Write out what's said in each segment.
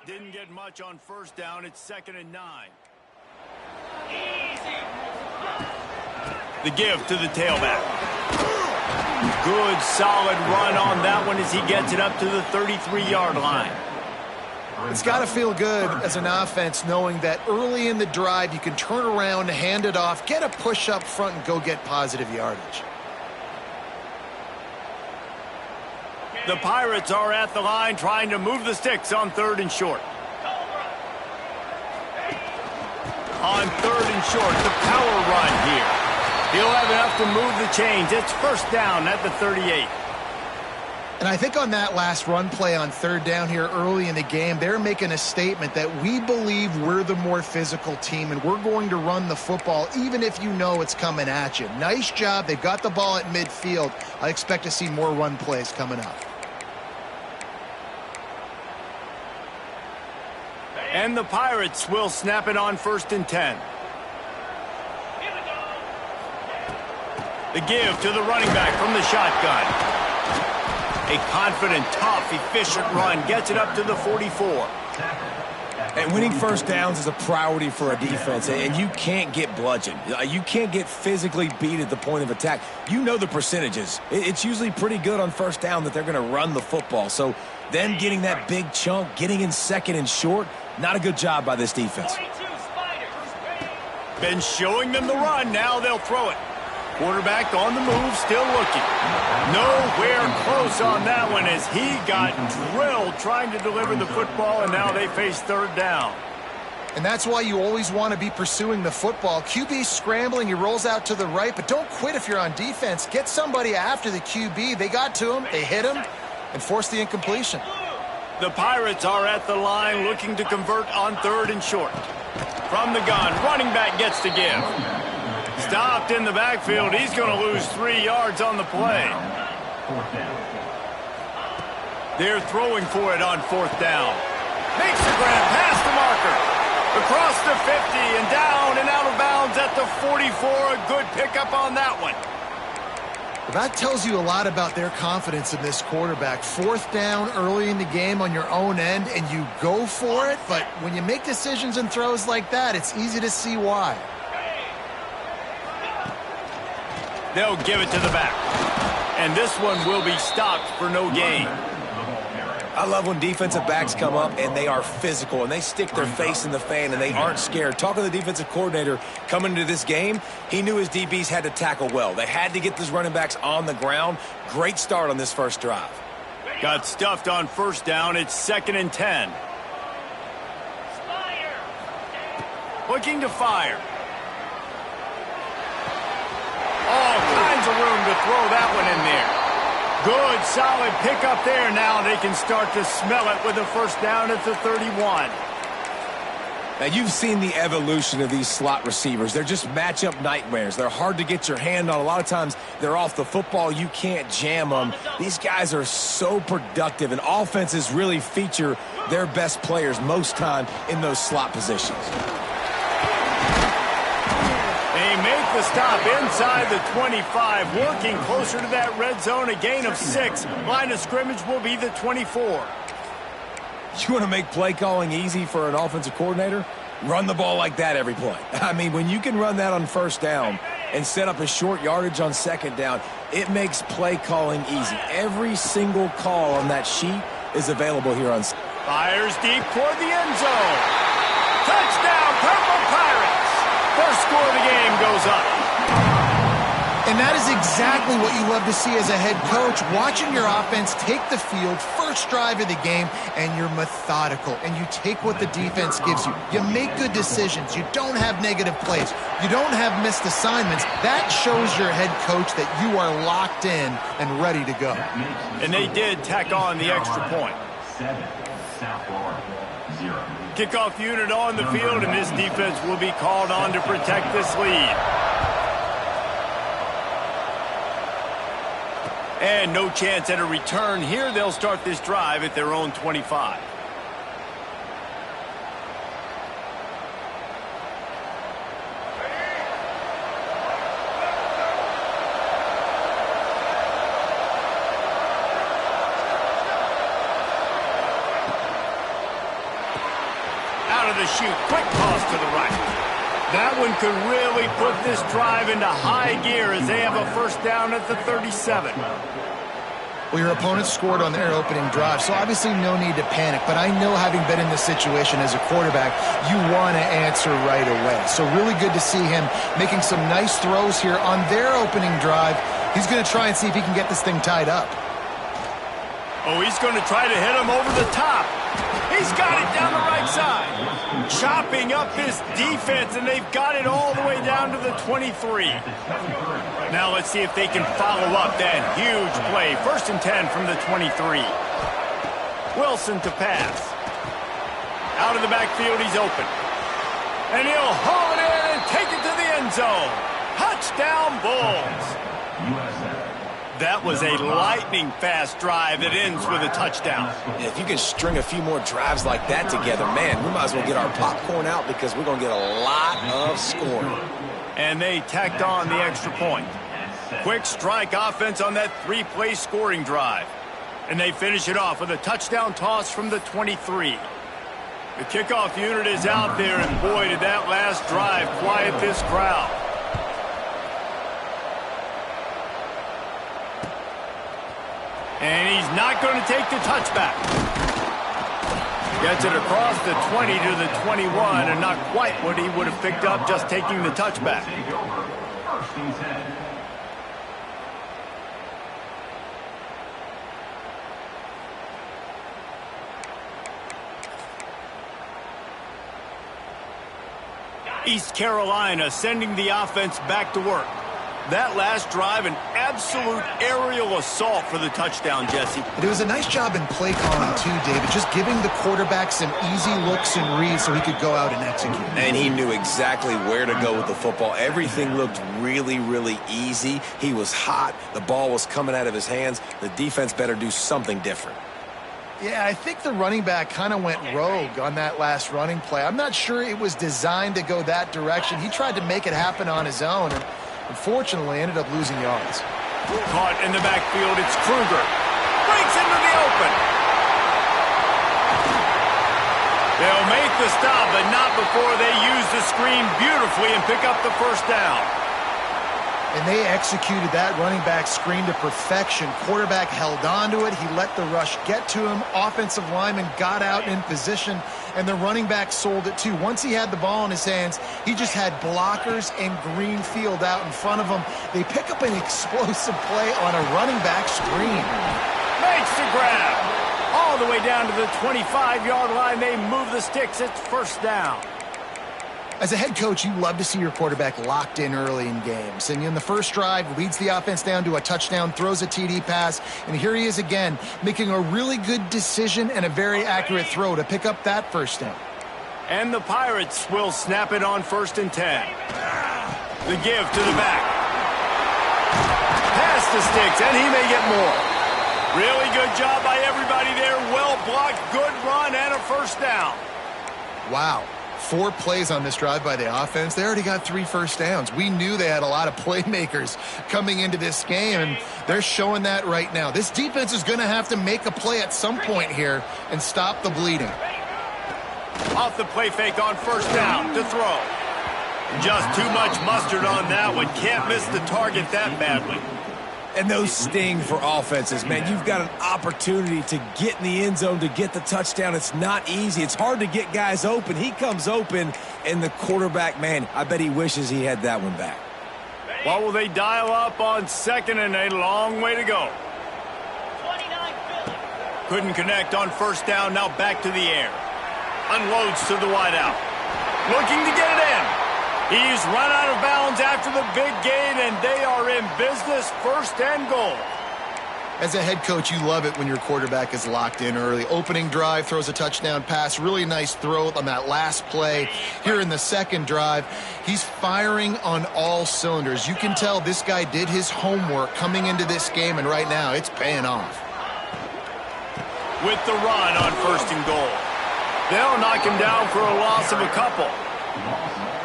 Didn't get much on first down. It's 2nd and 9. The give to the tailback. Good, solid run on that one as he gets it up to the 33-yard line. It's got to feel good as an offense knowing that early in the drive you can turn around, hand it off, get a push up front, and go get positive yardage. The Pirates are at the line trying to move the sticks on 3rd and short. On 3rd and short, the power run here. He'll have enough to move the chains. It's first down at the 38. And I think on that last run play on 3rd down here early in the game, they're making a statement that we believe we're the more physical team and we're going to run the football even if you know it's coming at you. Nice job. They've got the ball at midfield. I expect to see more run plays coming up. And the Pirates will snap it on 1st and 10. The give to the running back from the shotgun. A confident, tough, efficient run gets it up to the 44. And winning first downs is a priority for a defense, and you can't get bludgeoned. You can't get physically beat at the point of attack. You know the percentages. It's usually pretty good on first down that they're going to run the football. So them getting that big chunk, getting in 2nd and short, not a good job by this defense. Been showing them the run. Now they'll throw it. Quarterback on the move, still looking. Nowhere close on that one as he got drilled trying to deliver the football, and now they face 3rd down. And that's why you always want to be pursuing the football. QB scrambling, he rolls out to the right, but don't quit if you're on defense. Get somebody after the QB. They got to him, they hit him, and forced the incompletion. The Pirates are at the line looking to convert on 3rd and short. From the gun, running back gets to give. Stopped in the backfield. He's going to lose 3 yards on the play. They're throwing for it on 4th down. Makes the grab past the marker. Across the 50 and down and out of bounds at the 44. A good pickup on that one. Well, that tells you a lot about their confidence in this quarterback. 4th down early in the game on your own end, and you go for it. But when you make decisions and throws like that, it's easy to see why. They'll give it to the back. And this one will be stopped for no gain. I love when defensive backs come up and they are physical and they stick their face in the fan and they aren't scared. Talking to the defensive coordinator coming into this game, he knew his DBs had to tackle well. They had to get these running backs on the ground. Great start on this first drive. Got stuffed on first down. It's 2nd and 10. Looking to fire. All kinds of room to throw that one in there. Good, solid pickup there. Now they can start to smell it with a first down at the 31. Now, you've seen the evolution of these slot receivers. They're just matchup nightmares. They're hard to get your hand on. A lot of times, they're off the football. You can't jam them. These guys are so productive, and offenses really feature their best players most time in those slot positions. They make the stop inside the 25, working closer to that red zone, a gain of 6. Line of scrimmage will be the 24. You want to make play calling easy for an offensive coordinator? Run the ball like that every play. I mean, when you can run that on first down and set up a short yardage on 2nd down, it makes play calling easy. Every single call on that sheet is available here on. Fires deep toward the end zone. Touchdown, Purple Pirates. First score of the game goes up. And that is exactly what you love to see as a head coach, watching your offense take the field, first drive of the game, and you're methodical, and you take what the defense gives you. You make good decisions. You don't have negative plays. You don't have missed assignments. That shows your head coach that you are locked in and ready to go. And they did tack on the extra point. 7, South Florida, 0. Kickoff unit on the field, and this defense will be called on to protect this lead. And no chance at a return here. They'll start this drive at their own 25. Out of the chute, quick toss to the right. That one could really put this drive into high gear as they have a first down at the 37. Well, your opponent scored on their opening drive, so obviously no need to panic. But I know, having been in this situation as a quarterback, you want to answer right away. So really good to see him making some nice throws here on their opening drive. He's going to try and see if he can get this thing tied up. Oh, he's going to try to hit him over the top. He's got it down the right side. Chopping up this defense, and they've got it all the way down to the 23. Now let's see if they can follow up that huge play. 1st and 10 from the 23. Wilson to pass. Out of the backfield, he's open. And he'll haul it in and take it to the end zone. Touchdown, Bulls. That was a lightning-fast drive that ends with a touchdown. Yeah, if you can string a few more drives like that together, man, we might as well get our popcorn out because we're going to get a lot of scoring. And they tacked on the extra point. Quick strike offense on that 3-play scoring drive. And they finish it off with a touchdown toss from the 23. The kickoff unit is out there, and boy, did that last drive quiet this crowd. And he's not going to take the touchback. Gets it across the 20 to the 21, and not quite what he would have picked up just taking the touchback. East Carolina sending the offense back to work. That last drive, an absolute aerial assault for the touchdown, Jesse. It was a nice job in play calling, too, David, just giving the quarterback some easy looks and reads so he could go out and execute. And he knew exactly where to go with the football. Everything looked really, really easy. He was hot. The ball was coming out of his hands. The defense better do something different. Yeah, I think the running back kind of went rogue on that last running play. I'm not sure it was designed to go that direction. He tried to make it happen on his own, and unfortunately ended up losing yards. Caught in the backfield, it's Kruger. Breaks into the open. They'll make the stop, but not before they use the screen beautifully and pick up the first down. And they executed that running back screen to perfection. Quarterback held on to it. He let the rush get to him. Offensive lineman got out in position, and the running back sold it too. Once he had the ball in his hands, he just had blockers and green field out in front of him. They pick up an explosive play on a running back screen. Makes the grab. All the way down to the 25-yard line. They move the sticks. It's first down. As a head coach, you love to see your quarterback locked in early in games. And in the first drive, leads the offense down to a touchdown, throws a TD pass, and here he is again, making a really good decision and a very accurate throw to pick up that first down. And the Pirates will snap it on 1st and 10. The give to the back. Pass the sticks, and he may get more. Really good job by everybody there. Well blocked, good run, and a first down. Wow. 4 plays on this drive by the offense. They already got 3 first downs. We knew they had a lot of playmakers coming into this game, and they're showing that right now. This defense is going to have to make a play at some point here and stop the bleeding. Off the play fake on first down to throw. Just too much mustard on that one. Can't miss the target that badly. And those sting for offenses, man. You've got an opportunity to get in the end zone to get the touchdown. It's not easy. It's hard to get guys open. He comes open, and the quarterback, man, I bet he wishes he had that one back. What will they dial up on 2nd and a long way to go? Couldn't connect on first down. Now back to the air. Unloads to the wideout. Looking to get it in. He's run out of bounds after the big gain, and they are in business, 1st and goal. As a head coach, you love it when your quarterback is locked in early. Opening drive, throws a touchdown pass. Really nice throw on that last play. Here in the second drive, he's firing on all cylinders. You can tell this guy did his homework coming into this game, and right now it's paying off. With the run on 1st and goal. They'll knock him down for a loss of a couple.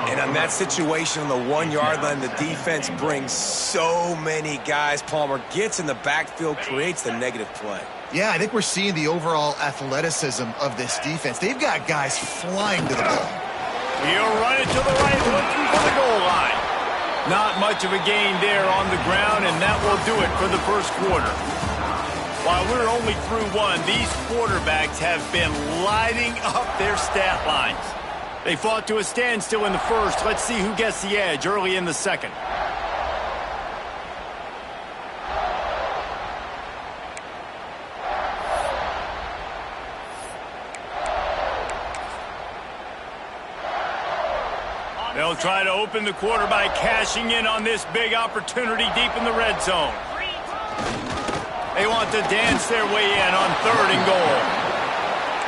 And on that situation on the 1-yard line, the defense brings so many guys. Palmer gets in the backfield, creates the negative play. Yeah, I think we're seeing the overall athleticism of this defense. They've got guys flying to the ball. He'll run it to the right, looking for the goal line. Not much of a gain there on the ground, and that will do it for the first quarter. While we're only through one, these quarterbacks have been lighting up their stat lines. They fought to a standstill in the first. Let's see who gets the edge early in the second. They'll try to open the quarter by cashing in on this big opportunity deep in the red zone. They want to dance their way in on 3rd and goal.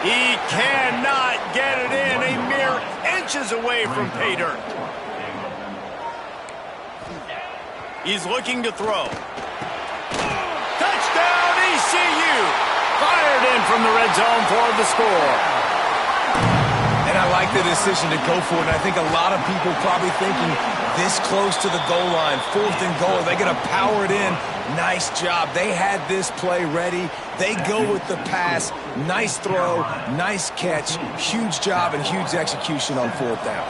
He cannot get it in, a mere inches away from pay dirt. He's looking to throw. Touchdown, ECU! Fired in from the red zone for the score. And I like the decision to go for it. And I think a lot of people probably thinking this close to the goal line, 4th and goal, are they going to power it in? Nice job. They had this play ready. They go with the pass. Nice throw, nice catch. Huge job and huge execution on 4th down.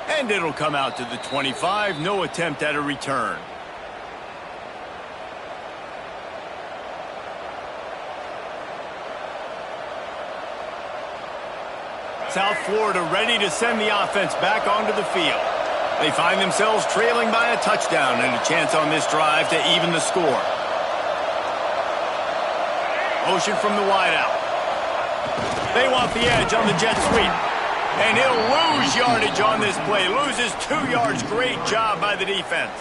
And it'll come out to the 25. No attempt at a return. South Florida ready to send the offense back onto the field. They find themselves trailing by a touchdown and a chance on this drive to even the score. Motion from the wideout. They want the edge on the jet sweep. And he'll lose yardage on this play. Loses 2 yards. Great job by the defense.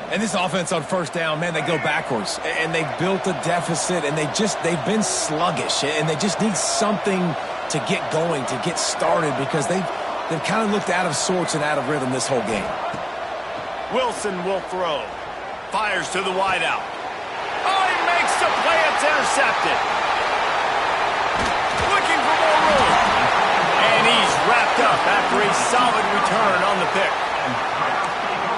And this offense on 1st down, man, they go backwards. And they've built a deficit, and they've been sluggish. And they just need something to get going, to get started, because they've kind of looked out of sorts and out of rhythm this whole game. Wilson will throw. Fires to the wideout. Oh, he makes the play. It's intercepted. Looking for more room. And he's wrapped up after a solid return on the pick.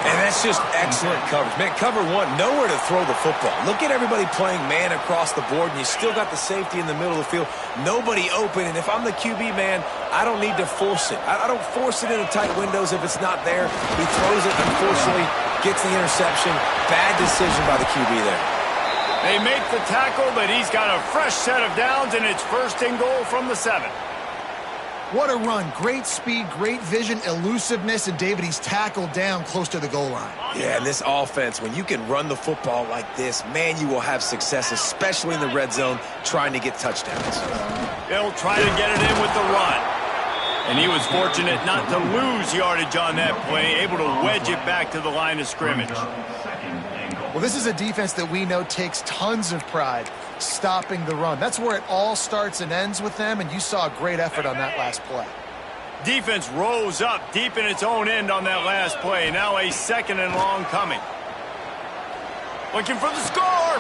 And that's just excellent coverage. Man, cover 1, nowhere to throw the football. Look at everybody playing man across the board, and you still got the safety in the middle of the field. Nobody open, and if I'm the QB, man, I don't need to force it. I don't force it into tight windows if it's not there. He throws it, unfortunately, gets the interception. Bad decision by the QB there. They make the tackle, but he's got a fresh set of downs, and it's 1st and goal from the 7. What a run. Great speed, great vision, elusiveness, and David, he's tackled down close to the goal line. Yeah, and this offense, when you can run the football like this, man, you will have success, especially in the red zone, trying to get touchdowns. They'll try to get it in with the run. And he was fortunate not to lose yardage on that play, able to wedge it back to the line of scrimmage. Well, this is a defense that we know takes tons of pride stopping the run. That's where it all starts and ends with them, and you saw a great effort on that last play. Defense rose up deep in its own end on that last play. Now a 2nd and long coming. Looking for the score.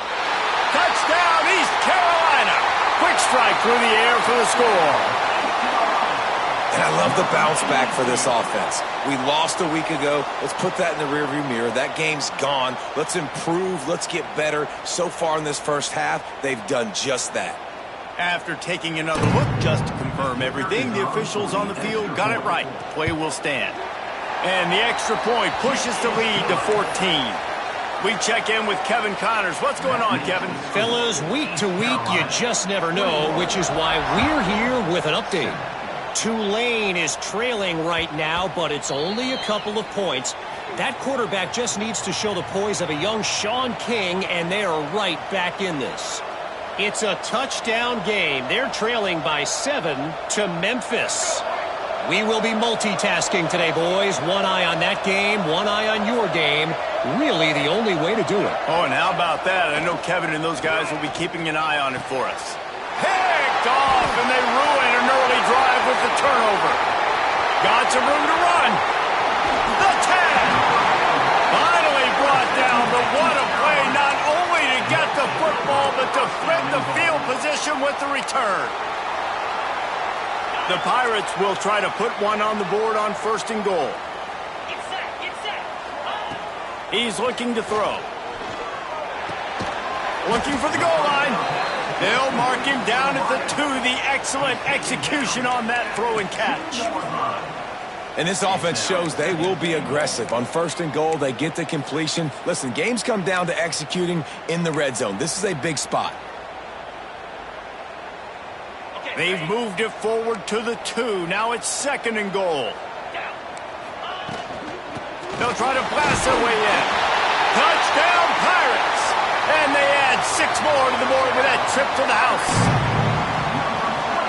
Touchdown, East Carolina. Quick strike through the air for the score. And I love the bounce back for this offense. We lost a week ago. Let's put that in the rearview mirror. That game's gone. Let's improve. Let's get better. So far in this first half, they've done just that. After taking another look just to confirm everything, the officials on the field got it right. Play will stand. And the extra point pushes the lead to 14. We check in with Kevin Connors. What's going on, Kevin? Fellas, week to week, you just never know, which is why we're here with an update. Tulane is trailing right now, but it's only a couple of points. That quarterback just needs to show the poise of a young Sean King, and they are right back in this. It's a touchdown game. They're trailing by 7 to Memphis. We will be multitasking today, boys. One eye on that game, one eye on your game. Really the only way to do it. Oh, and how about that? I know Kevin and those guys will be keeping an eye on it for us. Picked off, and they ruin an early drive with the turnover. Got some room to run. The 10. Finally brought down, but what a play, not only to get the football, but to flip the field position with the return. The Pirates will try to put one on the board on 1st and goal. He's looking to throw. Looking for the goal line. They'll mark him down at the 2. The excellent execution on that throw and catch. And this offense shows they will be aggressive. On 1st and goal, they get the completion. Listen, games come down to executing in the red zone. This is a big spot. They've moved it forward to the 2. Now it's 2nd and goal. They'll try to blast their way in. Touchdown, Pirates! And they add 6 more to the board with that trip to the house.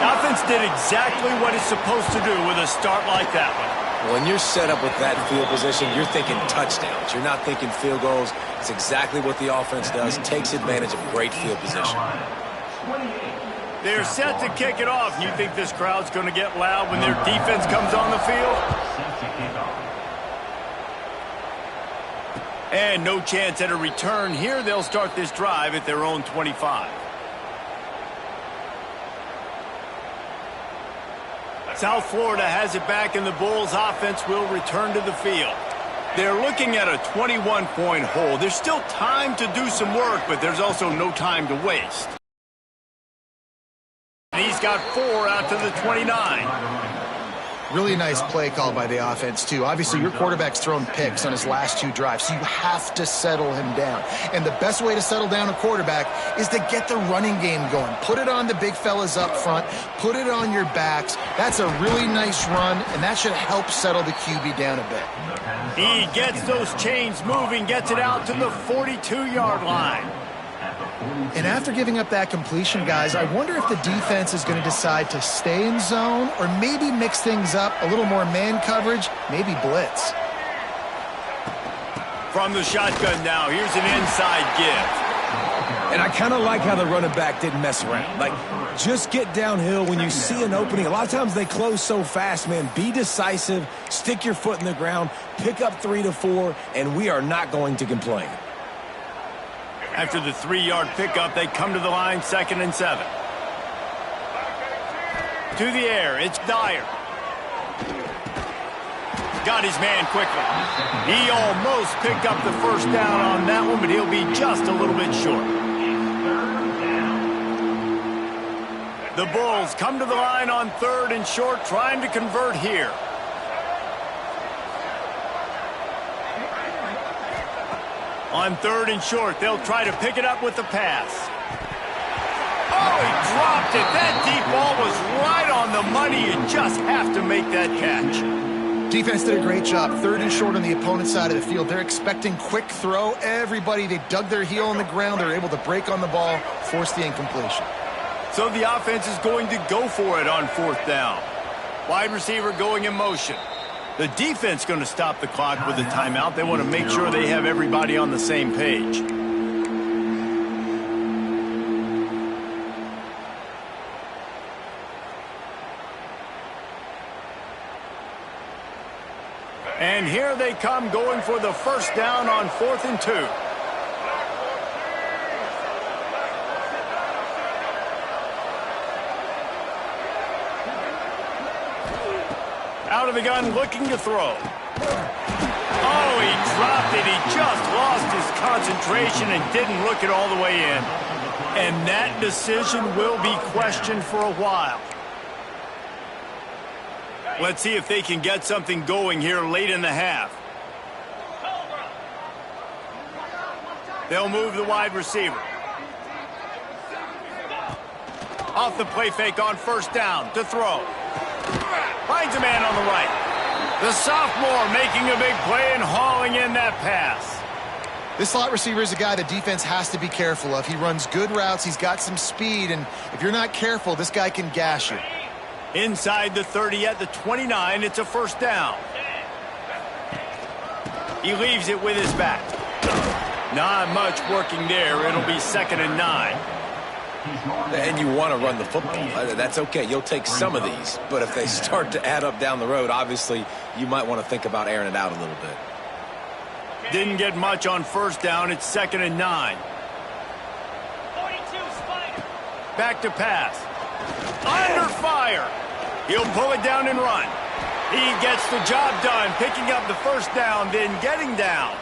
The offense did exactly what it's supposed to do with a start like that one. When you're set up with that field position, you're thinking touchdowns. You're not thinking field goals. It's exactly what the offense does. Takes advantage of great field position. They're set to kick it off. You think this crowd's going to get loud when their defense comes on the field? And no chance at a return here. They'll start this drive at their own 25. South Florida has it back, and the Bulls offense will return to the field. They're looking at a 21-point hole. There's still time to do some work, but there's also no time to waste. And he's got 4 out to the 29. Really nice play call by the offense, too. Obviously, your quarterback's thrown picks on his last 2 drives, so you have to settle him down. And the best way to settle down a quarterback is to get the running game going. Put it on the big fellas up front. Put it on your backs. That's a really nice run, and that should help settle the QB down a bit. He gets those chains moving, gets it out to the 42-yard line. And after giving up that completion, guys, I wonder if the defense is going to decide to stay in zone or maybe mix things up, a little more man coverage, maybe blitz. From the shotgun now, here's an inside give. And I kind of like how the running back didn't mess around. Like, just get downhill when you see an opening. A lot of times they close so fast, man. Be decisive, stick your foot in the ground, pick up 3 to 4, and we are not going to complain. After the 3-yard pickup, they come to the line, 2nd and 7. To the air, it's Dyer. Got his man quickly. He almost picked up the first down on that one, but he'll be just a little bit short. The Bulls come to the line on 3rd and short, trying to convert here. On 3rd and short, they'll try to pick it up with the pass. Oh, he dropped it. That deep ball was right on the money. You just have to make that catch. Defense did a great job. 3rd and short on the opponent's side of the field. They're expecting quick throw. Everybody, they dug their heel on the ground. They're able to break on the ball, force the incompletion. So the offense is going to go for it on 4th down. Wide receiver going in motion. The defense going to stop the clock with a timeout. They want to make sure they have everybody on the same page. And here they come, going for the first down on 4th and 2. Out of the gun, looking to throw. Oh, he dropped it. He just lost his concentration and didn't look it all the way in. And that decision will be questioned for a while. Let's see if they can get something going here late in the half. They'll move the wide receiver. Off the play fake on 1st down to throw. Finds a man on the right. The sophomore making a big play and hauling in that pass. This slot receiver is a guy the defense has to be careful of. He runs good routes. He's got some speed, and if you're not careful, this guy can gash you. Inside the 30 at the 29, it's a 1st down. He leaves it with his back. Not much working there. It'll be 2nd and 9. And you want to run the football. That's okay. You'll take some of these. But if they start to add up down the road, obviously, you might want to think about airing it out a little bit. Didn't get much on 1st down. It's 2nd and 9. Back to pass. Under fire. He'll pull it down and run. He gets the job done, picking up the 1st down, then getting down.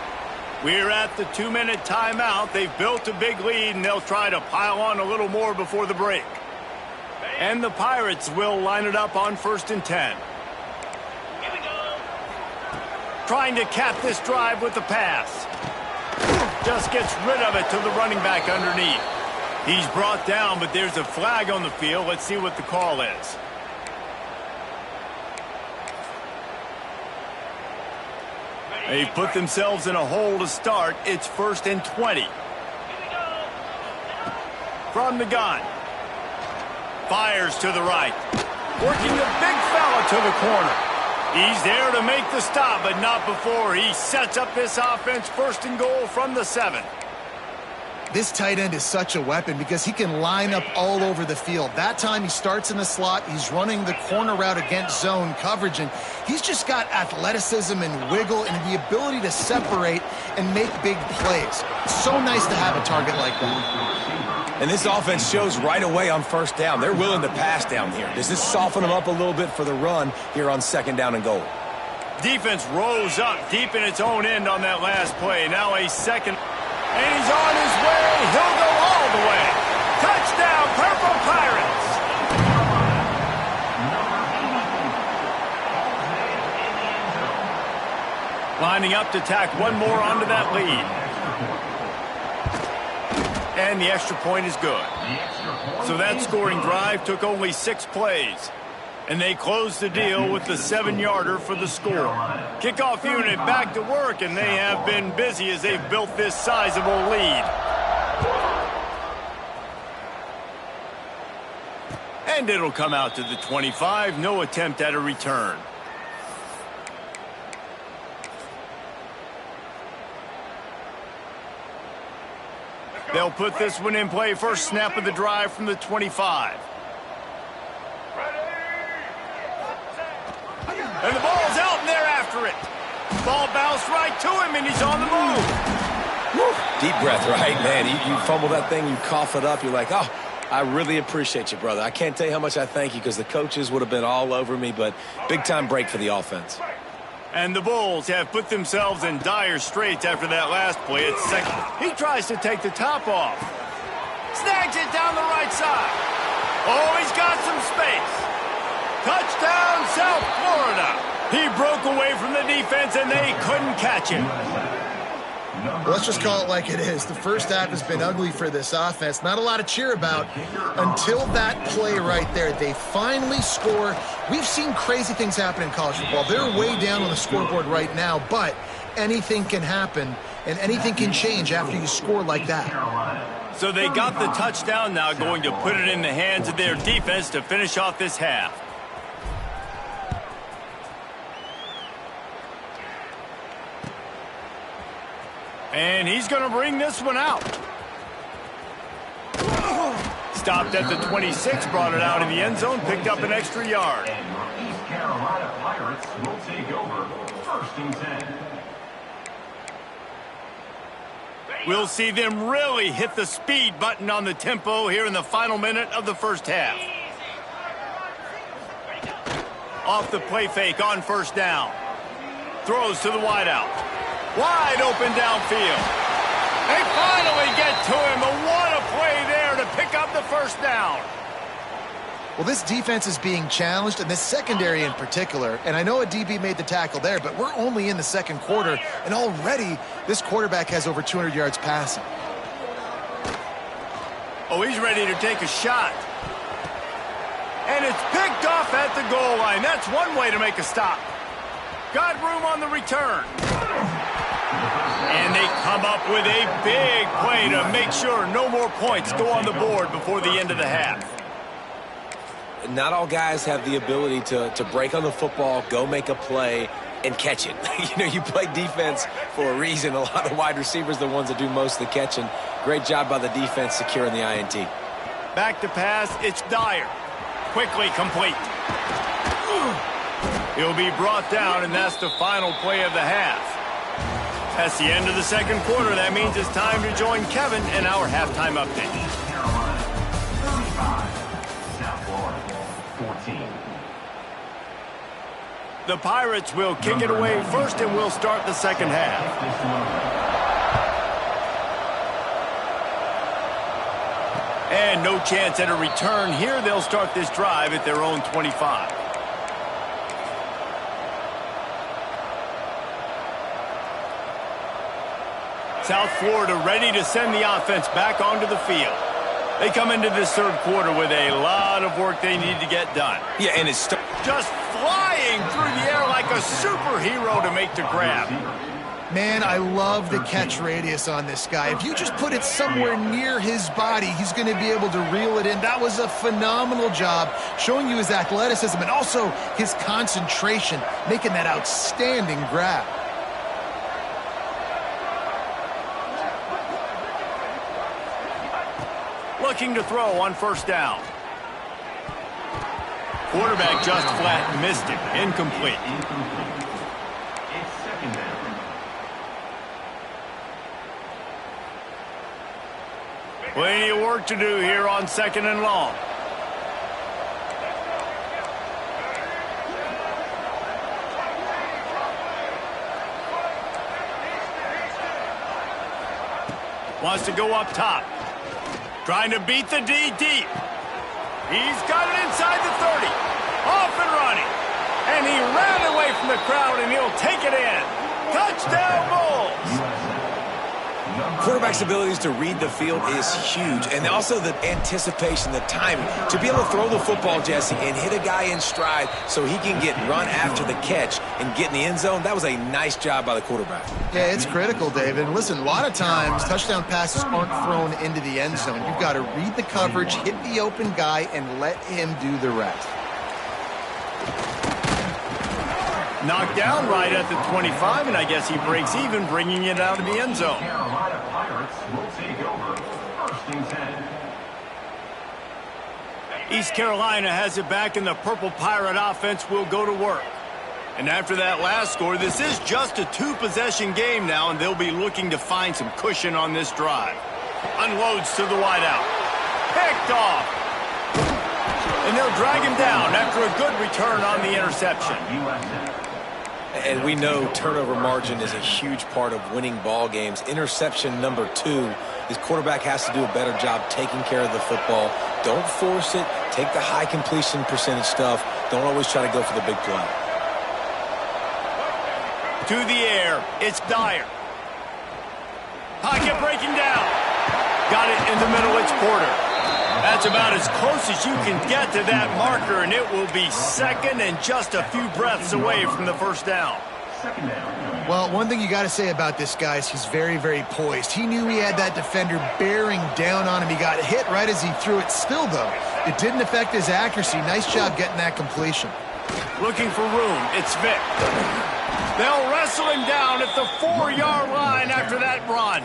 We're at the 2-minute timeout. They've built a big lead, and they'll try to pile on a little more before the break. And the Pirates will line it up on 1st and 10. Here we go. Trying to cap this drive with the pass. Just gets rid of it to the running back underneath. He's brought down, but there's a flag on the field. Let's see what the call is. They put themselves in a hole to start. It's 1st and 20. From the gun. Fires to the right. Working the big fella to the corner. He's there to make the stop, but not before he sets up this offense 1st and goal from the 7. This tight end is such a weapon because he can line up all over the field. That time he starts in the slot. He's running the corner route against zone coverage, and he's just got athleticism and wiggle and the ability to separate and make big plays. So nice to have a target like that. And this offense shows right away on 1st down. They're willing to pass down here. Does this soften them up a little bit for the run here on 2nd down and goal? Defense rose up deep in its own end on that last play. Now a second. And he's on his way. He'll go all the way. Touchdown, Purple Pirates. Lining up to tack one more onto that lead. And the extra point is good. So that scoring drive took only 6 plays. And they closed the deal with the 7-yarder for the score. Kickoff unit back to work, and they have been busy as they've built this sizable lead. And it'll come out to the 25. No attempt at a return. They'll put this one in play. First snap of the drive from the 25. And the ball's out, and they're after it. Ball bounced right to him, and he's on the move. Woo. Deep breath, right, man? You fumble that thing, you cough it up. You're like, oh, I really appreciate you, brother. I can't tell you how much I thank you because the coaches would have been all over me, but big-time break for the offense. And the Bulls have put themselves in dire straits after that last play. It's second. He tries to take the top off. Snags it down the right side. Oh, he's got some space. Touchdown, South Florida. He broke away from the defense, and they couldn't catch him. Let's just call it like it is. The first half has been ugly for this offense. Not a lot to cheer about until that play right there. They finally score. We've seen crazy things happen in college football. They're way down on the scoreboard right now, but anything can happen, and anything can change after you score like that. So they got the touchdown now, going to put it in the hands of their defense to finish off this half. And he's going to bring this one out. Stopped at the 26, brought it out in the end zone, picked up an extra yard. And your East Carolina Pirates will take over 1st and 10. We'll see them really hit the speed button on the tempo here in the final minute of the first half. Off the play fake on 1st down. Throws to the wideout. Wide open downfield. They finally get to him, but what a play there to pick up the 1st down. Well, this defense is being challenged, and this secondary in particular. And I know a DB made the tackle there, but we're only in the 2nd quarter, and already this quarterback has over 200 yards passing. Oh, he's ready to take a shot. And it's picked off at the goal line. That's one way to make a stop. Got room on the return. And they come up with a big play to make sure no more points go on the board before the end of the half. Not all guys have the ability to break on the football, go make a play, and catch it. You play defense for a reason. A lot of wide receivers are the ones that do most of the catching. Great job by the defense securing the INT. Back to pass, it's Dyer. Quickly complete. He'll be brought down, and that's the final play of the half. That's the end of the 2nd quarter. That means it's time to join Kevin in our halftime update. East Carolina 35, South Florida 14. The Pirates will kick it away first, and we'll start the 2nd half. And no chance at a return here. They'll start this drive at their own 25. South Florida ready to send the offense back onto the field. They come into this third quarter with a lot of work they need to get done. Yeah, and it's just flying through the air like a superhero to make the grab. Man, I love the catch radius on this guy. If you just put it somewhere near his body, he's going to be able to reel it in. That was a phenomenal job, showing you his athleticism and also his concentration, making that outstanding grab. Looking to throw on first down. Quarterback just flat missed it. Incomplete. It's second down. Plenty of work to do here on second and long. Wants to go up top. Trying to beat the D deep. He's got it inside the 30. Off and running. And he ran away from the crowd, and he'll take it in. Touchdown, Bulls! Quarterback's abilities to read the field is huge, and also the anticipation, the timing. To be able to throw the football, Jesse, and hit a guy in stride so he can get run after the catch and get in the end zone, that was a nice job by the quarterback. Yeah, it's critical, David. Listen, a lot of times touchdown passes aren't thrown into the end zone. You've got to read the coverage, hit the open guy, and let him do the rest. Knocked down right at the 25, and I guess he breaks even, bringing it out of the end zone. Carolina Pirates will take over. First and 10. East Carolina has it back, and the Purple Pirate offense will go to work. And after that last score, this is just a two-possession game now, and they'll be looking to find some cushion on this drive. Unloads to the wideout. Picked off. And they'll drag him down after a good return on the interception. And we know turnover margin is a huge part of winning ball games. Interception number 2, his quarterback has to do a better job taking care of the football. Don't force it. Take the high completion percentage stuff. Don't always try to go for the big play. To the air, it's Dyer. Pocket breaking down. Got it in the middle, it's Porter. That's about as close as you can get to that marker, and it will be second and just a few breaths away from the first down. Well, one thing you got to say about this guy is he's very, very poised. He knew he had that defender bearing down on him. He got hit right as he threw it. Still, though, it didn't affect his accuracy. Nice job getting that completion. Looking for room, it's Vick. They'll wrestle him down at the 4-yard line after that run.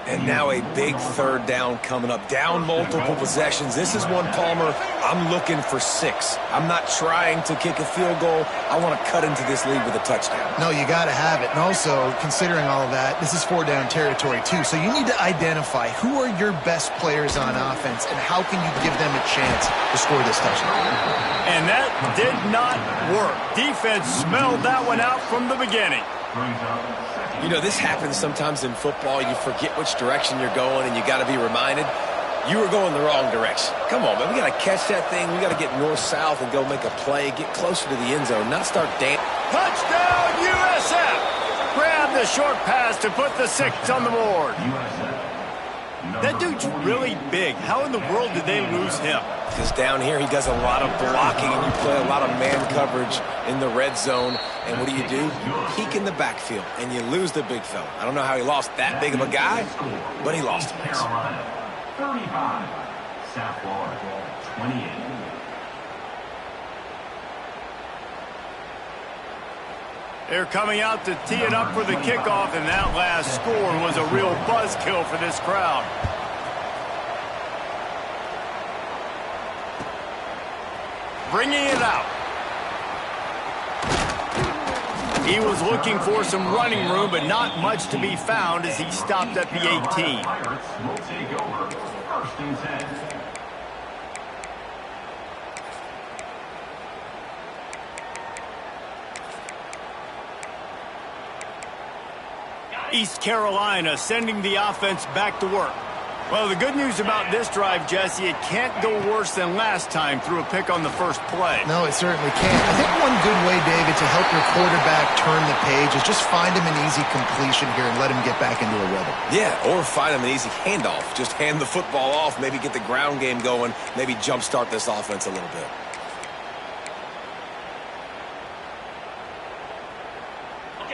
And now a big third down coming up. Down multiple possessions. This is one, Palmer, I'm looking for 6. I'm not trying to kick a field goal. I want to cut into this lead with a touchdown. No, you got to have it. And also, considering all of that, this is 4-down territory, too. So you need to identify who are your best players on offense and how can you give them a chance to score this touchdown. And that did not work. Defense smelled that one out from the beginning. You know, this happens sometimes in football. You forget which direction you're going, and you got to be reminded, you were going the wrong direction. Come on, man. We got to catch that thing. We got to get north-south and go make a play, get closer to the end zone, not start dancing. Touchdown, USF! Grab the short pass to put the 6 on the board. That dude's really big. How in the world did they lose him? Because down here he does a lot of blocking, and you play a lot of man coverage in the red zone. And what do? Peek in the backfield, and you lose the big fella. I don't know how he lost that big of a guy, but he lost him. 35, South Florida, 28. They're coming out to tee it up for the kickoff, and that last score was a real buzzkill for this crowd. Bringing it out. He was looking for some running room, but not much to be found as he stopped at the 18. Pirates will take over. First and 10. East Carolina sending the offense back to work. Well, the good news about this drive, Jesse, it can't go worse than last time through a pick on the first play. No, it certainly can't. I think one good way, David, to help your quarterback turn the page is just find him an easy completion here and let him get back into a rhythm. Yeah, or find him an easy handoff. Just hand the football off, maybe get the ground game going, maybe jumpstart this offense a little bit.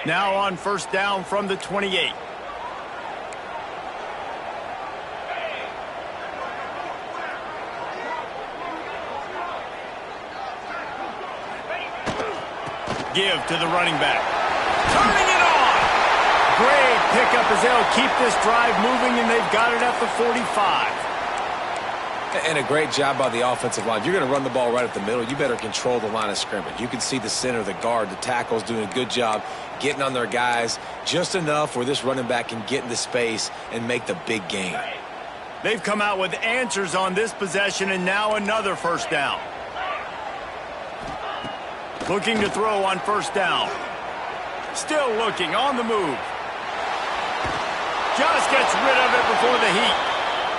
Now on first down from the 28. Give to the running back. Turning it on! Great pickup as they'll keep this drive moving, and they've got it at the 45. And a great job by the offensive line. If you're going to run the ball right up the middle, you better control the line of scrimmage. You can see the center, the guard, the tackles doing a good job getting on their guys just enough where this running back can get into space and make the big gain. They've come out with answers on this possession, and now another first down. Looking to throw on first down. Still looking, on the move. Just gets rid of it before the heat.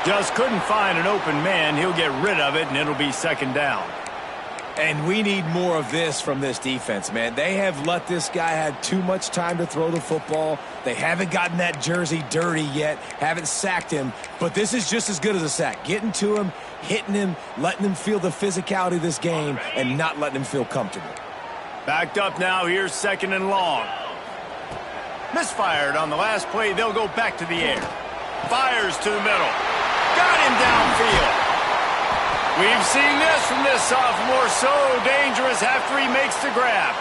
Just couldn't find an open man. He'll get rid of it, and it'll be second down. And we need more of this from this defense, man. They have let this guy have too much time to throw the football. They haven't gotten that jersey dirty yet, haven't sacked him. But this is just as good as a sack. Getting to him, hitting him, letting him feel the physicality of this game, and not letting him feel comfortable. Backed up now, here's second and long. Misfired on the last play, they'll go back to the air. Fires to the middle. Got him downfield. We've seen this from this sophomore, so dangerous after he makes the grab.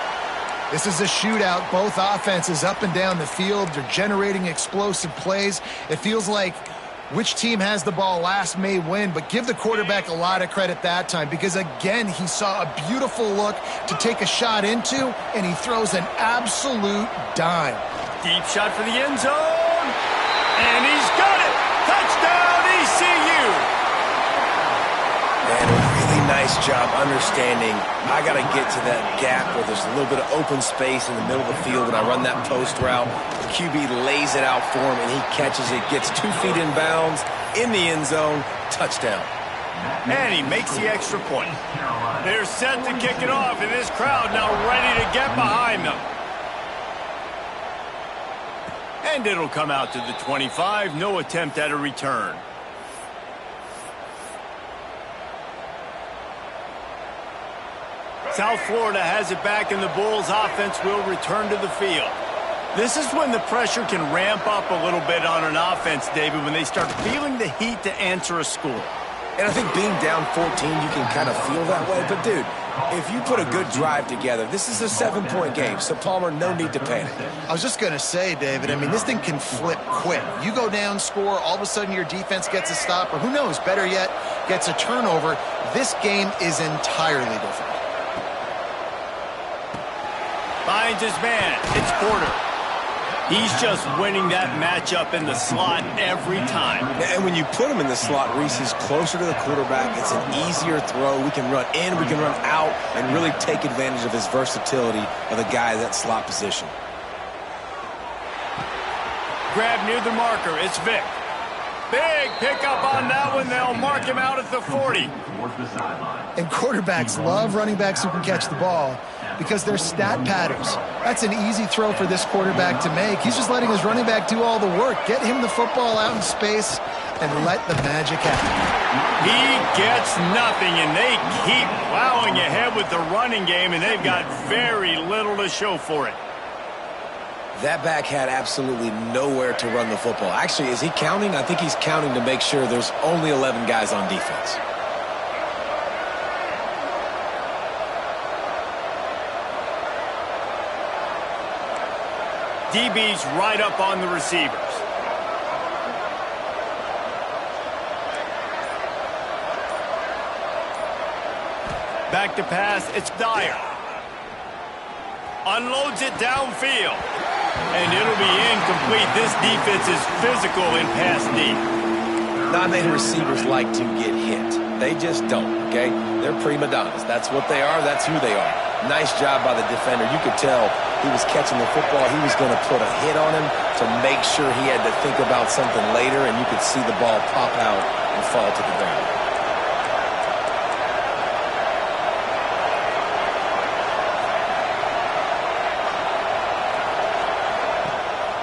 This is a shootout. Both offenses up and down the field. They're generating explosive plays. It feels like which team has the ball last may win, but give the quarterback a lot of credit that time because, again, he saw a beautiful look to take a shot into, and he throws an absolute dime. Deep shot for the end zone, and he's got it. Touchdown, ECU. And a really nice job understanding I got to get to that gap where there's a little bit of open space in the middle of the field when I run that post route. The QB lays it out for him, and he catches it, gets 2 feet in bounds, in the end zone, touchdown. And he makes the extra point. They're set to kick it off, and this crowd now ready to get behind them. And it'll come out to the 25. No attempt at a return. South Florida has it back, and the Bulls offense will return to the field. This is when the pressure can ramp up a little bit on an offense, David, when they start feeling the heat to answer a score. And I think being down 14, you can kind of feel that way. But, dude, if you put a good drive together, this is a 7-point game. So, Palmer, no need to panic. I was just going to say, David, I mean, this thing can flip quick. You go down, score, all of a sudden your defense gets a stop, or who knows, better yet, gets a turnover. This game is entirely different. Finds his man. It's Porter. He's just winning that matchup in the slot every time. And when you put him in the slot, Reese is closer to the quarterback. It's an easier throw. We can run in, we can run out, and really take advantage of his versatility of the guy in that slot position. Grab near the marker. It's Vic. Big pickup on that one. They'll mark him out at the 40. And quarterbacks love running backs who can catch the ball because they're stat patterns. That's an easy throw for this quarterback to make. He's just letting his running back do all the work. Get him the football out in space and let the magic happen. He gets nothing, and they keep plowing ahead with the running game, and they've got very little to show for it. That back had absolutely nowhere to run the football. Actually, is he counting? I think he's counting to make sure there's only 11 guys on defense. DB's right up on the receivers. Back to pass, it's Dyer. Unloads it downfield. And it'll be incomplete. This defense is physical in pass deep. Not many receivers like to get hit. They just don't, okay? They're prima donnas. That's what they are. That's who they are. Nice job by the defender. You could tell he was catching the football, he was going to put a hit on him to make sure he had to think about something later, and you could see the ball pop out and fall to the ground.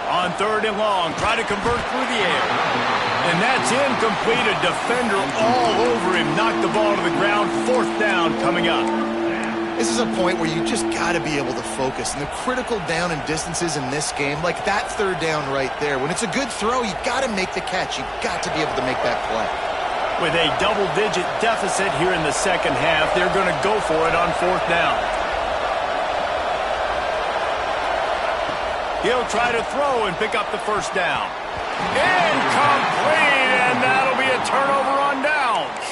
On 3rd and long, try to convert through the air. And that's incomplete. A defender all over him. Knocked the ball to the ground. 4th down coming up. This is a point where you just got to be able to focus. And the critical down and distances in this game, like that 3rd down right there, when it's a good throw, you got to make the catch. You got to be able to make that play. With a double-digit deficit here in the second half, they're going to go for it on 4th down. He'll try to throw and pick up the 1st down. Incomplete, and that'll be a turnover on downs.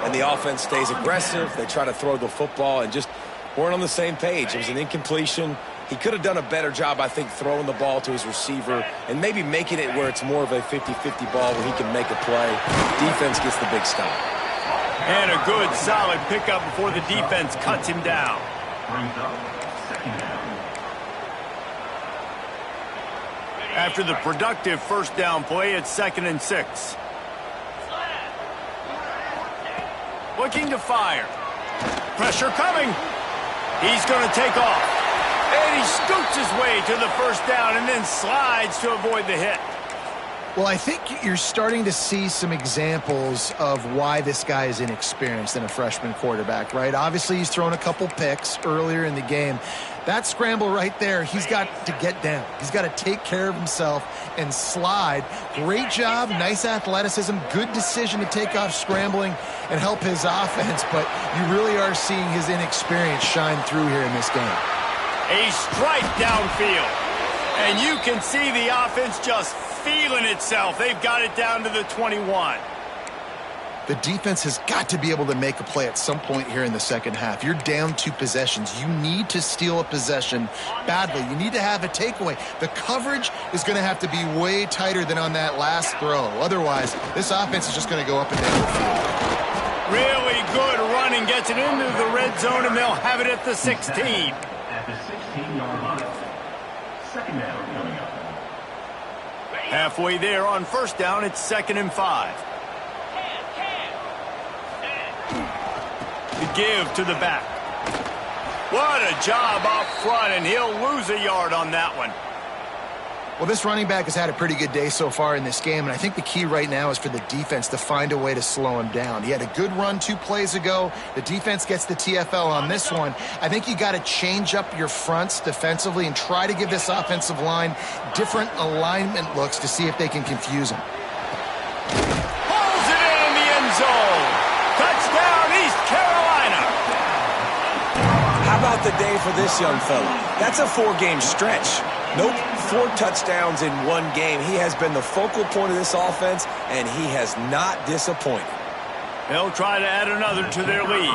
And the offense stays aggressive. They try to throw the football and just weren't on the same page. It was an incompletion. He could have done a better job, I think, throwing the ball to his receiver and maybe making it where it's more of a 50-50 ball where he can make a play. Defense gets the big stop. And a good, solid pickup before the defense cuts him down. Brings up 2nd down. After the productive 1st down play, it's 2nd and 6. Looking to fire. Pressure coming. He's going to take off. And he scoots his way to the 1st down and then slides to avoid the hit. Well, I think you're starting to see some examples of why this guy is inexperienced in a freshman quarterback, right? Obviously, he's thrown a couple picks earlier in the game. That scramble right there, he's got to get down. He's got to take care of himself and slide. Great job, nice athleticism, good decision to take off scrambling and help his offense, but you really are seeing his inexperience shine through here in this game. A strike downfield. And you can see the offense just feeling itself. They've got it down to the 21. The defense has got to be able to make a play at some point here in the second half. You're down 2 possessions. You need to steal a possession badly. You need to have a takeaway. The coverage is going to have to be way tighter than on that last throw. Otherwise, this offense is just going to go up and down the field. Really good running. Gets it into the red zone, and they'll have it at the 16. At the 16-yard line. 2nd down coming up. Halfway there on 1st down, it's 2nd and 5. The give to the back. What a job up front, and he'll lose a yard on that one. Well, this running back has had a pretty good day so far in this game, and I think the key right now is for the defense to find a way to slow him down. He had a good run 2 plays ago. The defense gets the TFL on this one. I think you got to change up your fronts defensively and try to give this offensive line different alignment looks to see if they can confuse him. Pulls it in the end zone. Touchdown, East Carolina. How about the day for this young fella? That's a 4-game stretch. Nope, 4 touchdowns in 1 game. He has been the focal point of this offense, and he has not disappointed. They'll try to add another to their lead.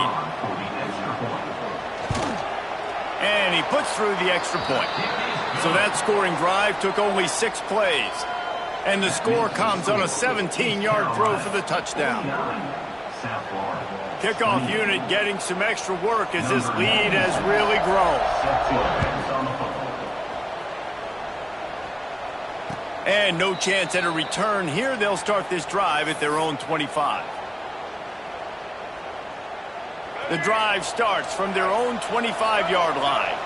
And he puts through the extra point. So that scoring drive took only 6 plays. And the score comes on a 17-yard throw for the touchdown. Kickoff unit getting some extra work as this lead has really grown. And no chance at a return here. They'll start this drive at their own 25. The drive starts from their own 25-yard line.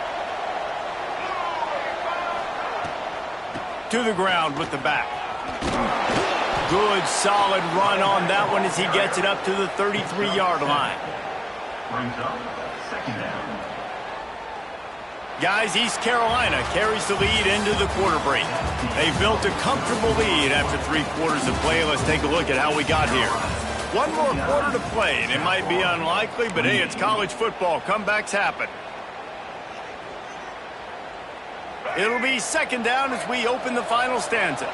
To the ground with the back. Good, solid run on that one as he gets it up to the 33-yard line. Brings up 2nd down. Guys, East Carolina carries the lead into the quarter break. They've built a comfortable lead after 3 quarters of play. Let's take a look at how we got here. 1 more quarter to play, and it might be unlikely, but hey, it's college football. Comebacks happen. It'll be 2nd down as we open the final stanza.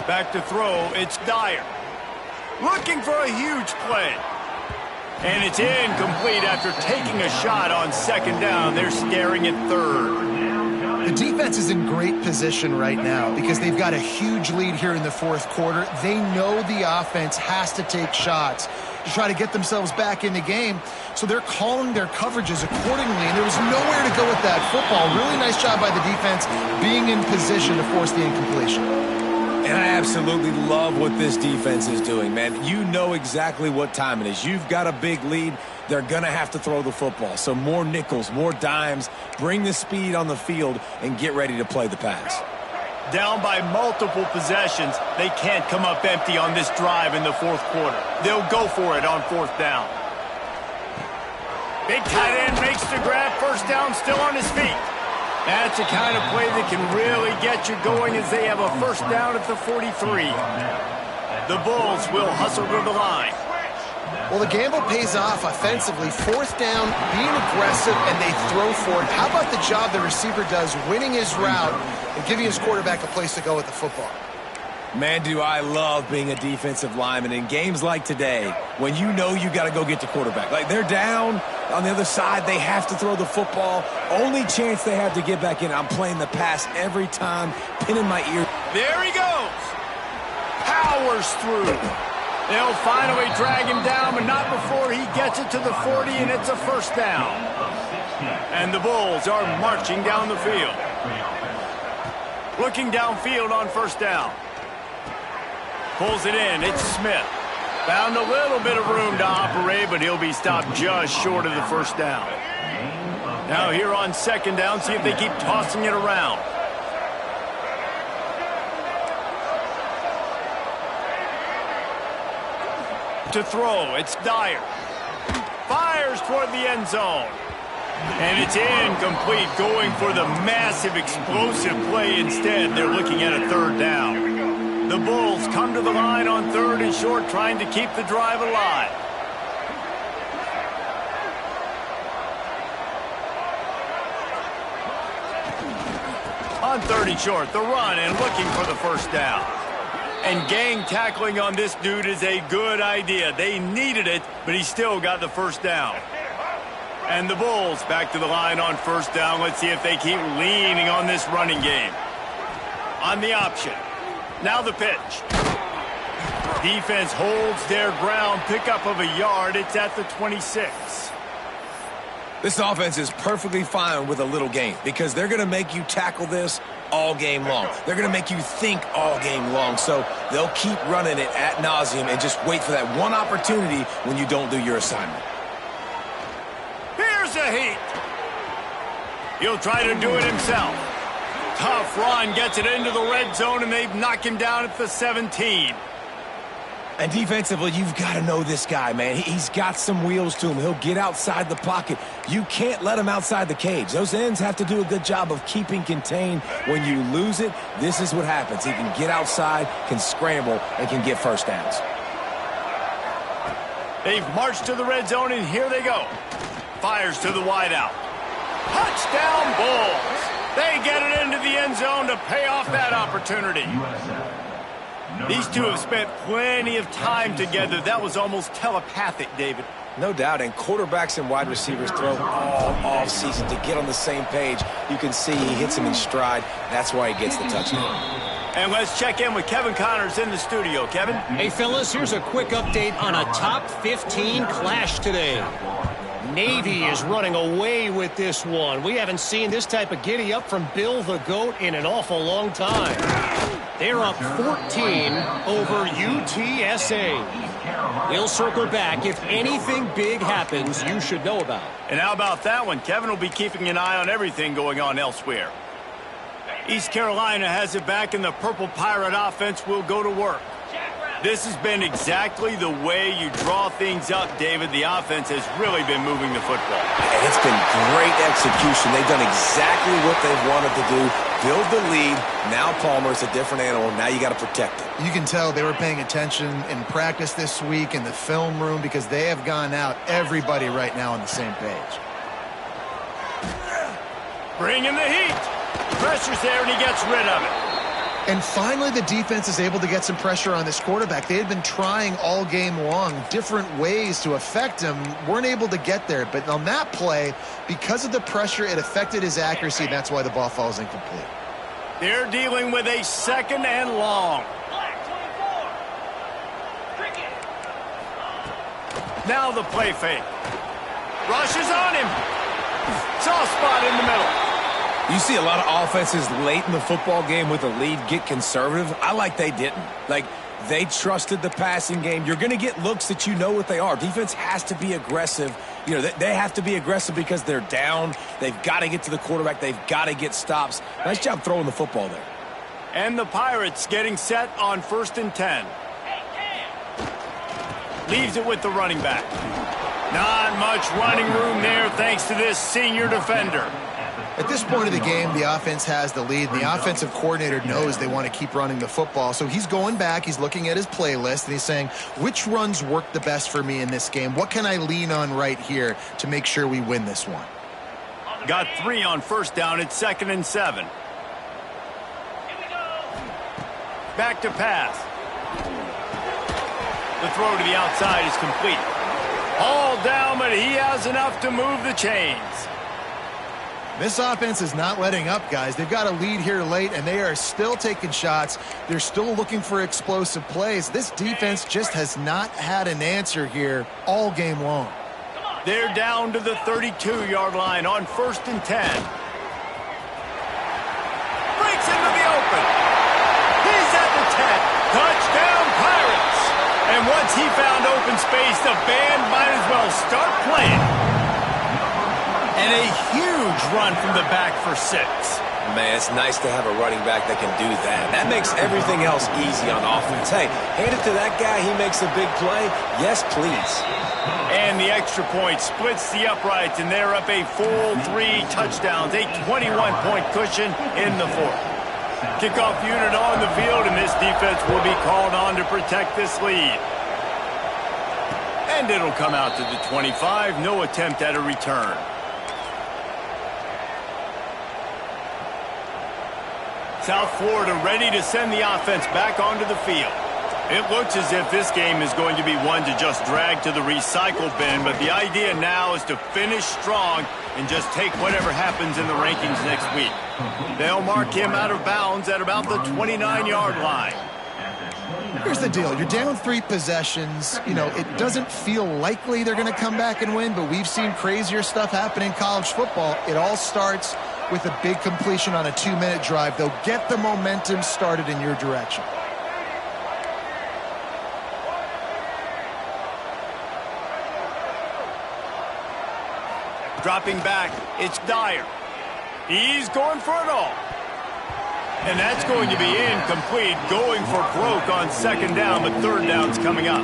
Back to throw, it's Dyer. Looking for a huge play. And it's incomplete after taking a shot on 2nd down. They're staring at 3rd. The defense is in great position right now because they've got a huge lead here in the 4th quarter. They know the offense has to take shots to try to get themselves back in the game. So they're calling their coverages accordingly, and there was nowhere to go with that football. Really nice job by the defense being in position to force the incompletion. And I absolutely love what this defense is doing, man. You know exactly what time it is. You've got a big lead. They're going to have to throw the football. So more nickels, more dimes, bring the speed on the field, and get ready to play the pass. Down by multiple possessions, they can't come up empty on this drive in the fourth quarter. They'll go for it on fourth down. Big tight end makes the grab, first down, still on his feet. That's the kind of play that can really get you going as they have a first down at the 43. The Bulls will hustle to the line. Well, the gamble pays off offensively. Fourth down, being aggressive, and they throw for it. How about the job the receiver does winning his route and giving his quarterback a place to go with the football? Man, do I love being a defensive lineman in games like today when you know you got to go get the quarterback. Like, they're down on the other side. They have to throw the football. Only chance they have to get back in. I'm playing the pass every time, pinning my ear. There he goes. Powers through. They'll finally drag him down, but not before he gets it to the 40, and it's a first down. And the Bulls are marching down the field. Looking downfield on first down. Pulls it in. It's Smith. Found a little bit of room to operate, but he'll be stopped just short of the first down. Now here on second down, see if they keep tossing it around. To throw, it's Dyer. Fires toward the end zone. And it's incomplete, going for the massive explosive play instead. They're looking at a third down. The Bulls come to the line on third and short, trying to keep the drive alive. On third and short, the run and looking for the first down. And gang tackling on this dude is a good idea. They needed it, but he still got the first down. And the Bulls back to the line on first down. Let's see if they keep leaning on this running game. On the option. Now the pitch. Defense holds their ground. Pickup of a yard. It's at the 26. This offense is perfectly fine with a little game because they're going to make you tackle this all game long. They're going to make you think all game long. So they'll keep running it ad nauseum and just wait for that one opportunity when you don't do your assignment. Here's a heat. He'll try to do it himself. Tough run, gets it into the red zone, and they've knocked him down at the 17. And defensively, you've got to know this guy, man. He's got some wheels to him. He'll get outside the pocket. You can't let him outside the cage. Those ends have to do a good job of keeping contained. When you lose it, this is what happens. He can get outside, can scramble, and can get first downs. They've marched to the red zone, and here they go. Fires to the wideout. Touchdown, Bulls. They get it into the end zone to pay off that opportunity. These two have spent plenty of time together. That was almost telepathic, David. No doubt, and quarterbacks and wide receivers throw all offseason to get on the same page. You can see he hits him in stride. That's why he gets the touchdown. And let's check in with Kevin Connors in the studio. Kevin? Hey, fellas, here's a quick update on a top 15 clash today. Navy is running away with this one. We haven't seen this type of giddy-up from Bill the GOAT in an awful long time. They're up 14 over UTSA. We'll circle back. If anything big happens, you should know about. And how about that one? Kevin will be keeping an eye on everything going on elsewhere. East Carolina has it back, and the Purple Pirate offense will go to work. This has been exactly the way you draw things up, David. The offense has really been moving the football. And it's been great execution. They've done exactly what they've wanted to do. Build the lead. Now Palmer's a different animal. Now you got to protect it. You can tell they were paying attention in practice this week in the film room because they have gone out, everybody right now on the same page. Bring in the heat. Pressure's there, and he gets rid of it. And finally, the defense is able to get some pressure on this quarterback. They had been trying all game long different ways to affect him, weren't able to get there. But on that play, because of the pressure, it affected his accuracy, and that's why the ball falls incomplete. They're dealing with a second and long. Now the play fake. Rushes on him. Soft spot in the middle. You see a lot of offenses late in the football game with a lead get conservative. I like they didn't. Like, they trusted the passing game. You're going to get looks that you know what they are. Defense has to be aggressive. You know, they have to be aggressive because they're down. They've got to get to the quarterback. They've got to get stops. Nice job throwing the football there. And the Pirates getting set on 1st and 10. Leaves it with the running back. Not much running room there thanks to this senior defender. At this point of the game, the offense has the lead, and the offensive coordinator knows they want to keep running the football. So he's going back, he's looking at his playlist, and he's saying, which runs work the best for me in this game? What can I lean on right here to make sure we win this one? Got 3 on 1st down. It's 2nd and 7. Back to pass. The throw to the outside is complete. All down, but he has enough to move the chains. This offense is not letting up, guys. They've got a lead here late, and they are still taking shots. They're still looking for explosive plays. This defense just has not had an answer here all game long. They're down to the 32-yard line on 1st and 10. Breaks into the open. He's at the 10. Touchdown, Pirates. And once he found open space, the band might as well start playing. And a huge run from the back for 6. Man, it's nice to have a running back that can do that. That makes everything else easy on offense. Hey, hand it to that guy. He makes a big play. Yes, please. And the extra point splits the uprights, and they're up a full 3 touchdowns, a 21-point cushion in the 4th. Kickoff unit on the field, and this defense will be called on to protect this lead. And it'll come out to the 25. No attempt at a return. South Florida ready to send the offense back onto the field. It looks as if this game is going to be one to just drag to the recycle bin, but the idea now is to finish strong and just take whatever happens in the rankings next week. They'll mark him out of bounds at about the 29-yard line. Here's the deal. You're down 3 possessions. You know, it doesn't feel likely they're going to come back and win, but we've seen crazier stuff happen in college football. It all starts with a big completion on a 2-minute drive. They'll get the momentum started in your direction. Dropping back, it's Dyer. He's going for it all. And that's going to be incomplete, going for broke on 2nd down, but 3rd down's coming up.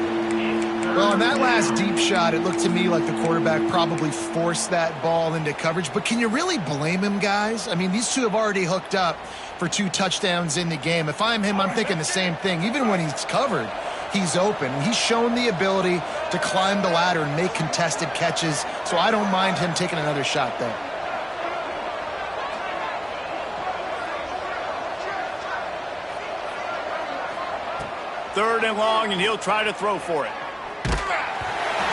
Well, in that last deep shot, it looked to me like the quarterback probably forced that ball into coverage. But can you really blame him, guys? I mean, these two have already hooked up for 2 touchdowns in the game. If I'm him, I'm thinking the same thing. Even when he's covered, he's open. He's shown the ability to climb the ladder and make contested catches, so I don't mind him taking another shot there. Third and long, and he'll try to throw for it.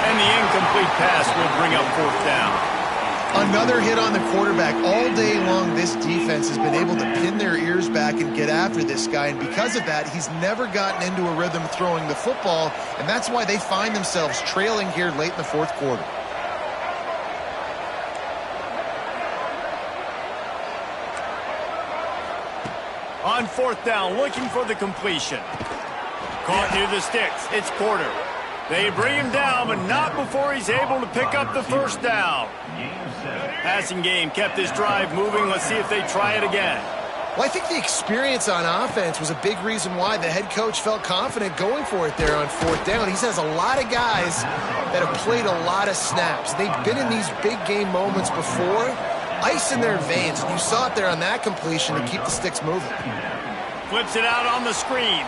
And the incomplete pass will bring up 4th down. Another hit on the quarterback. All day long, this defense has been able to pin their ears back and get after this guy, and because of that, he's never gotten into a rhythm throwing the football, and that's why they find themselves trailing here late in the 4th quarter. On 4th down, looking for the completion. Caught near the sticks. It's Porter. They bring him down, but not before he's able to pick up the 1st down. Passing game kept this drive moving. Let's see if they try it again. Well, I think the experience on offense was a big reason why the head coach felt confident going for it there on 4th down. He says a lot of guys that have played a lot of snaps. They've been in these big game moments before. Ice in their veins. You saw it there on that completion to keep the sticks moving. Flips it out on the screen.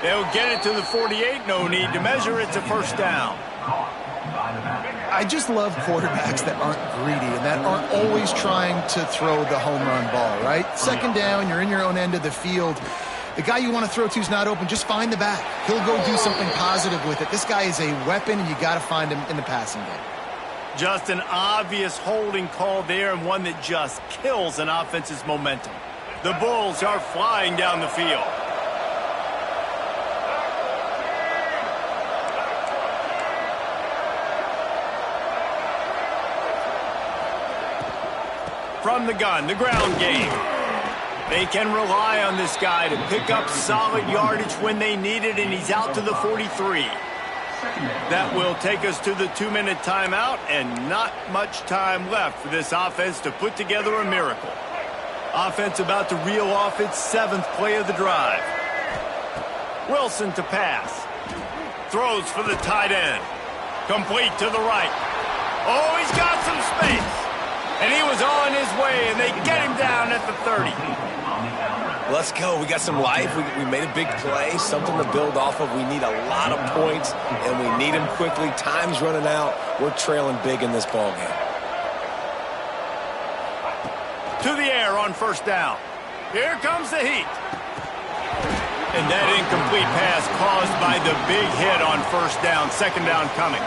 They'll get it to the 48. No need to measure. It's a 1st down. I just love quarterbacks that aren't greedy and that aren't always trying to throw the home run ball, right? 2nd down, you're in your own end of the field. The guy you want to throw to is not open. Just find the back. He'll go do something positive with it. This guy is a weapon, and you got to find him in the passing game. Just an obvious holding call there, and one that just kills an offense's momentum. The Bulls are flying down the field. from the gun, the ground game. They can rely on this guy to pick up solid yardage when they need it, and he's out to the 43. That will take us to the 2-minute timeout, and not much time left for this offense to put together a miracle. Offense about to reel off its 7th play of the drive. Wilson to pass. Throws for the tight end. Complete to the right. Oh, he's got some space. And he was on his way, and they get him down at the 30. Let's go. We got some life. We made a big play, something to build off of. We need a lot of points, and we need them quickly. Time's running out. We're trailing big in this ballgame. To the air on first down. Here comes the heat. And that incomplete pass caused by the big hit on first down. Second down coming.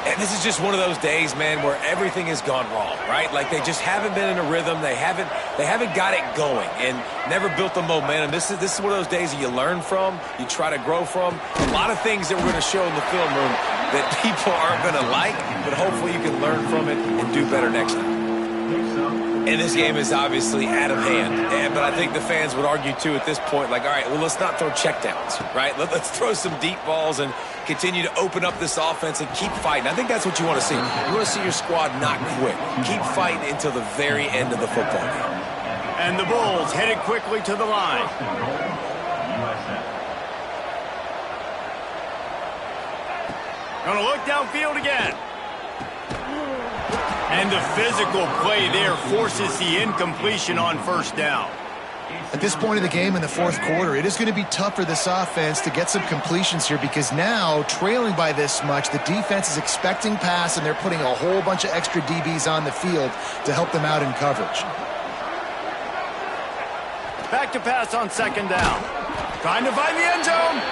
And this is just one of those days, man, where everything has gone wrong, right? Like they just haven't been in a rhythm. They haven't got it going and never built the momentum. This is one of those days that you learn from, you try to grow from. A lot of things that we're going to show in the film room that people aren't going to like, but hopefully you can learn from it and do better next time. And this game is obviously out of hand. But I think the fans would argue, too, at this point, like, all right, well, let's not throw checkdowns, right? Let's throw some deep balls and continue to open up this offense and keep fighting. I think that's what you want to see. You want to see your squad not quit. Keep fighting until the very end of the football game. And the Bulls headed quickly to the line. Gonna look downfield again. And the physical play there forces the incompletion on first down. At this point of the game in the fourth quarter, it is going to be tough for this offense to get some completions here because now, trailing by this much, the defense is expecting pass, and they're putting a whole bunch of extra DBs on the field to help them out in coverage. Back to pass on second down. Trying to find the end zone.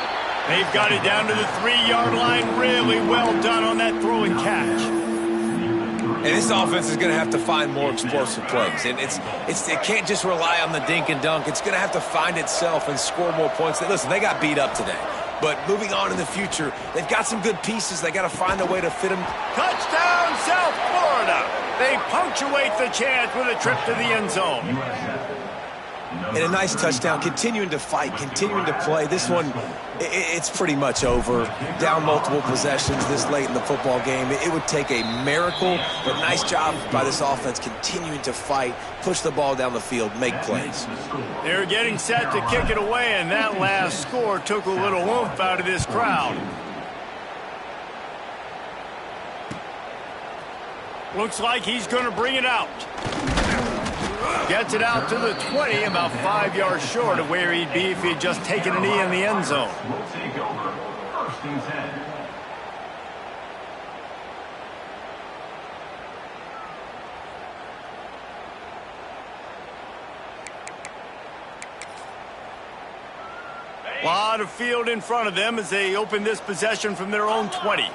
They've got it down to the 3-yard line. Really well done on that throw and catch. And this offense is going to have to find more explosive plays. And it can't just rely on the dink and dunk. It's going to have to find itself and score more points. Listen, they got beat up today. But moving on in the future, they've got some good pieces. They got to find a way to fit them. Touchdown, South Florida. They punctuate the chance with a trip to the end zone. And a nice touchdown, continuing to fight, continuing to play. This one, it's pretty much over. Down multiple possessions this late in the football game. It would take a miracle, but nice job by this offense continuing to fight, push the ball down the field, make plays. They're getting set to kick it away, and that last score took a little oomph out of this crowd. Looks like he's going to bring it out. Gets it out to the 20, about 5 yards short of where he'd be if he'd just taken a knee in the end zone. Will take over. First and 10. A lot of field in front of them as they open this possession from their own 20.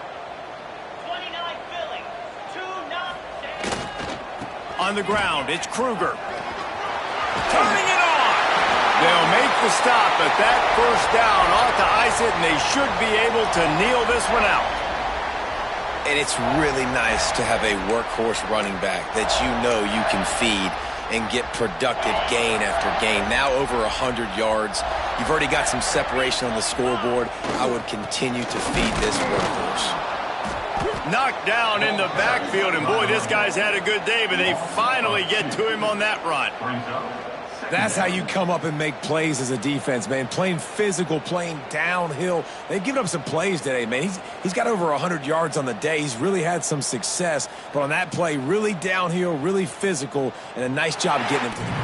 On the ground, it's Kruger. Turning it on. They'll make the stop, but that first down ought to ice it, and they should be able to kneel this one out. And it's really nice to have a workhorse running back that you know you can feed and get productive gain after gain. Now over 100 yards. You've already got some separation on the scoreboard. I would continue to feed this workhorse. Knocked down in the backfield, and boy, this guy's had a good day, but they finally get to him on that run. That's how you come up and make plays as a defense, man. Playing physical, playing downhill. They've given up some plays today, man. He's got over 100 yards on the day. He's really had some success, but on that play, really downhill, really physical, and a nice job getting him to the ground.